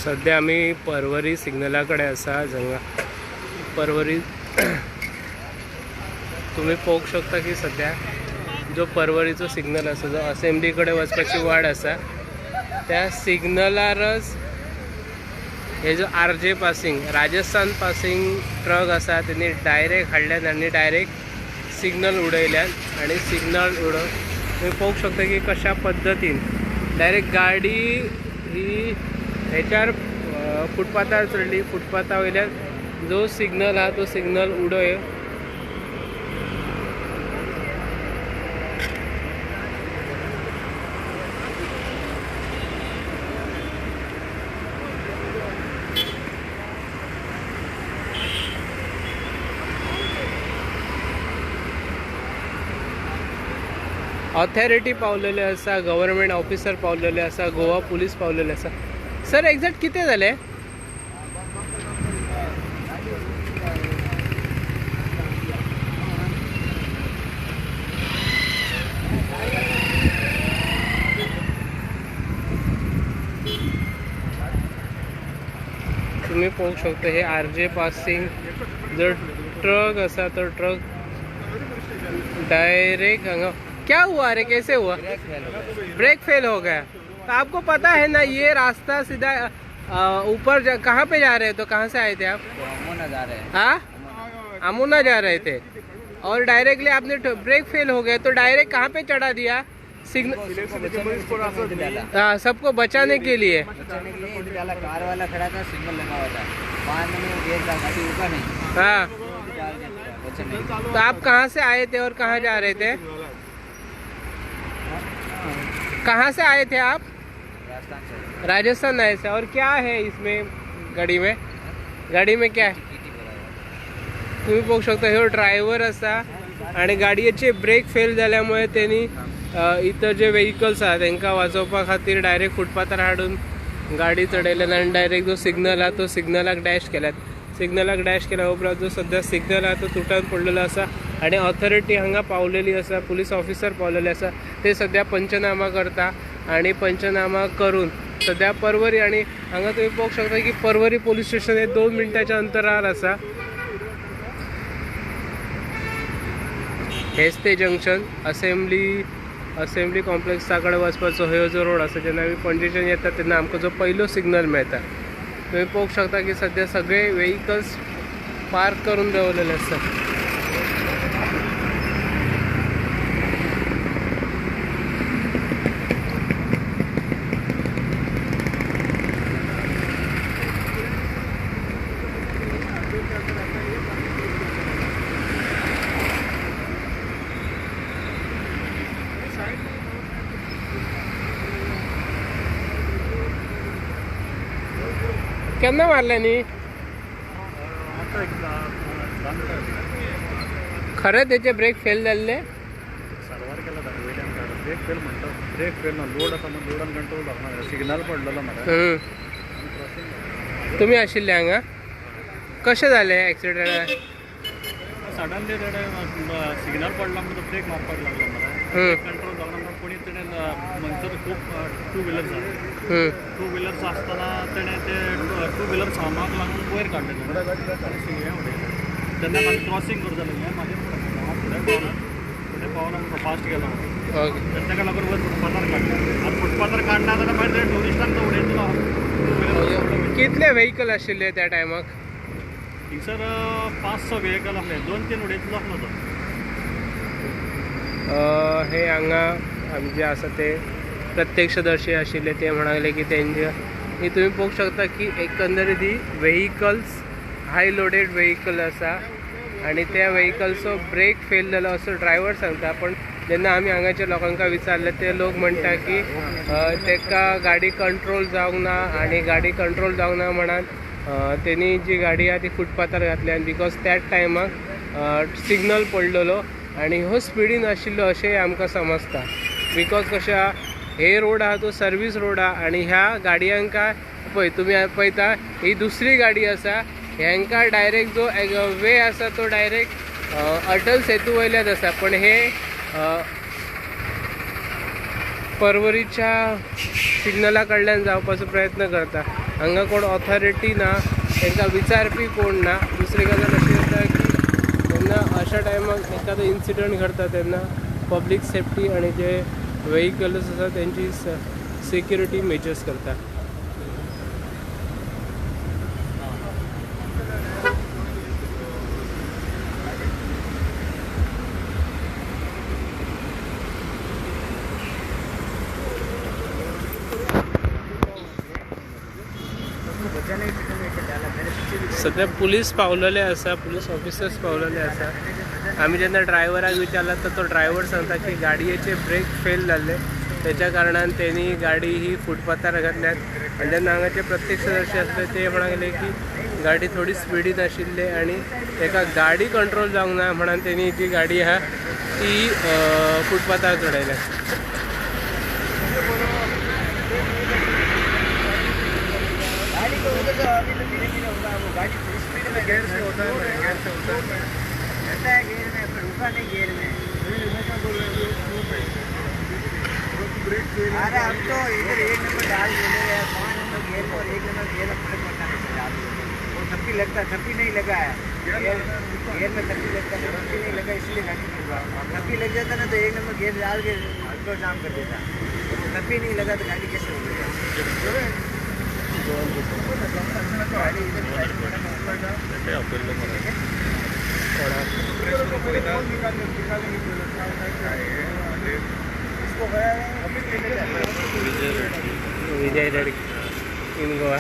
सध्या आम्ही परवरी सिग्नलाकडे असा जंगा परवरी तुम्ही पळोवंक शकता की सध्या जो परवरीचो सिग्नल आसा जो असेंब्लीकडे वचपाची वाट आसा त्या सिग्नलारच हे जो RJ passing Rajasthan passing truck आसा त्यांनी डायरेक्ट हाडल्यान आनी डायरेक्ट सिग्नल उडयल्यान आनी सिग्नल उडोवन तुम्ही पळोवंक शकता की कशा पद्दतीन डायरेक्ट गाडी ही ह्याच्यार फुटपाथार चडली फुटपाथा वयल्यान जो सिग्नल हा तो सिग्नल उडय ऑथॉरिटी पावलेले आसा गव्हर्नमेंट ऑफिसर पावलेले आसा गोवा पुलीस पावलेले आसा सर एक्झॅक्ट किती झाले तुम्ही पाहू शकता हे RJ पासिंग जो ट्रक आसा तो ट्रक डायरेक्ट हांगा क्या हुआ रे कैसे हुआ ब्रेक फेल हो गया तो आपको पता है ना ये रास्ता सीधा ऊपर कहाँ पे जा रहे हैं तो कहाँ से आए थे आप अमोना जा रहे हैं हाँ अमोना जा रहे थे और डायरेक्टली आपने ब्रेक फेल हो गए तो डायरेक्ट कहाँ पे चढ़ा दिया सिग्नल हाँ सबको बचाने के लिए कार वाला खड़ा था सिग्नल लगा हुआ था बाद में गेट का गाड़ी ऊपर नहीं हाँ तो आप कहाँ से आए थे और कहाँ जा रहे थे कहाँ से आए थे आप राजस्थान आए थे और क्या है इसमें गाड़ी में क्या है तुम्ही बघू शकता ह्यो ड्रायव्हर असा आणि गाडयेचे ब्रेक फेल झाल्यामुळे त्यांनी इतर जे व्हेकल्स आहात त्यांना वाचवपा खातीर डायरेक्ट फुटपाथार हाडून गाडी चढयल्यान आणि डायरेक्ट जो सिग्नल हा तो सिग्नलाक डॅश केल्यात सिग्नलाक डॅश केल्या उपरांत जो सध्या सिग्नल हा तो तुटून पडलेलो आसा आणि ऑथॉरिटी हांगा पावलेली आसा पुलीस ऑफिसर पावलेले आसा ते सध्या पंचनामा करता आणि पंचनामा करून सध्या परवरी आणि हांगा तुम्ही पळोवंक शकता की परवरी पोलीस स्टेशन हे 2 मिनटाच्या अंतरार आसा हेच ते जंक्शन असेंब्ली कॉम्प्लेक्सा कडेन वचपाचो हो जो रोड आसा जेन्ना आमी पणजेच्यान येता तेन्ना आमकां जो पयलो सिग्नल मेळटा तुम्ही पळोवंक शकता की सध्या सगळे व्हेकल्स पार्क करून दवरलेले आसतात केन्ना मारल्यानी खरें तेचे ब्रेक फेल जाल्ले सर्वर केला ब्रेक फेल म्हणतात ब्रेक फेल ना लोड आसा म्हणून लोडान कंट्रोल जावना सिग्नल पडलेलो म्हाका तुम्ही आशिल्ले हांगा कशें जालें एक्सिडेंट सडनली सिग्नल पडला म्हणून ब्रेक मारपाक लागलो म्हाका कंट्रोल जावना म्हणून कोणी तेणें म्हणसर खूब 2 व्हिलर्स आसा 2 व्हिलर्स आसतना तेणें ते 2 व्हिलर सामाक लागून वयर काडले तेन्ना म्हाका क्रॉसींग करता लागलें म्हाजे फुडें पावना म्हाका फास्ट गेलो तेका लागून वयर फुटपाथार काडलें आनी फुटपाथार काडना जाल्यार मागीर ते ट्युरिस्टांक तो उडयतलो कितले व्हेकल आशिल्ले त्या टायमाक सर 5-6 व्हेकल आसले 2-3 उडयतलो आसलो तो हे हांगा आमचे आसा ते प्रत्यक्षदर्शी आशिल्ले ते म्हणाले की त्यांच्या ही तुम्ही पळोवंक शकता की एकंदरीत ही व्हेकल्स हाय लोडेड व्हेकल आसा आणि त्या व्हेकल्सो ब्रेक फेल जालो असो ड्रायव्हर सांगता पण जेन्ना आमी हांगाच्या लोकांका विचारले ते लोक म्हणटा की तेका गाडी कंट्रोल जावंक ना आणि गाडी कंट्रोल जावंक ना म्हणान त्यांनी जी गाडी आहे ती फुटपाथार घातली आणि बिकॉज त्या टायमाक सिग्नल पडलेलो आणि हो स्पिडीन आशिल्लो अशेंय आमकां समजता बिकॉज कशें आहा हे रोड आहा तो सर्वीस रोड आहा आणि ह्या गाडयांका पळय तुम्ही पळयता ही दुसरी गाडी आसा ह्यांका डायरेक्ट जो वे आसा तो डायरेक्ट अटल सेतू वयल्यात आसा पण हे परवरीच्या सिग्नला कडल्यान जावपाचो प्रयत्न करता. हांगा कोण ऑथॉरिटी ना, तांकां विचारपी कोण ना. दुसरी गजाल अशी जाता की तेन्ना अशा टायमाक एखादो इन्सिडंट घडता तेन्ना पब्लीक सेफ्टी आणि जे व्हेइकल्स आसा तेंची सिक्युरिटी मेजर्स करता. सध्या पुलीस पावलेले आसा, पुलीस ऑफिसर्स पावलेले आसा. आम्ही जेन्ना ड्रायव्हराक विचारला तर तो ड्रायव्हर सांगता की गाडयेचे ब्रेक फेल जाल्ले, त्याच्या कारणान त्यांनी गाडी ही फुटपाथार घातल्यात. आणि जेन्ना हांगाचे प्रत्यक्षदर्शी आसले ते म्हणाले की गाडी थोडी स्पिडीन आशिल्ली आणि ताका गाडी कंट्रोल जावंक ना म्हणून त्यांनी जी गाडी आहा ती फुटपाथार चडयल्या. गाड़ी को उधर से अभी तो धीरे धीरे होगा, वो गाड़ी स्पीड में गेयर से होता है, गेयर से होता है, रहता है गेयर में, पर रुका नहीं गेयर में. अरे अब तो इधर 1 नंबर डाल बोले यार, 5 नंबर गेयर में और 1 नंबर गेयर में फर्क पड़ता नहीं. वो थप्पी लगता, थप्पी नहीं लगा है गेयर में, थप्पी लगता है, थप्पी नहीं लगा इसलिए गाड़ी नहीं हुआ. थप्पी लग जाता ना तो 1 नंबर गेयर डाल के उसको जाम कर देता. थप्पी नहीं लगा तो गाड़ी कैसे होगी. विजय रेड्डी इन गोवा.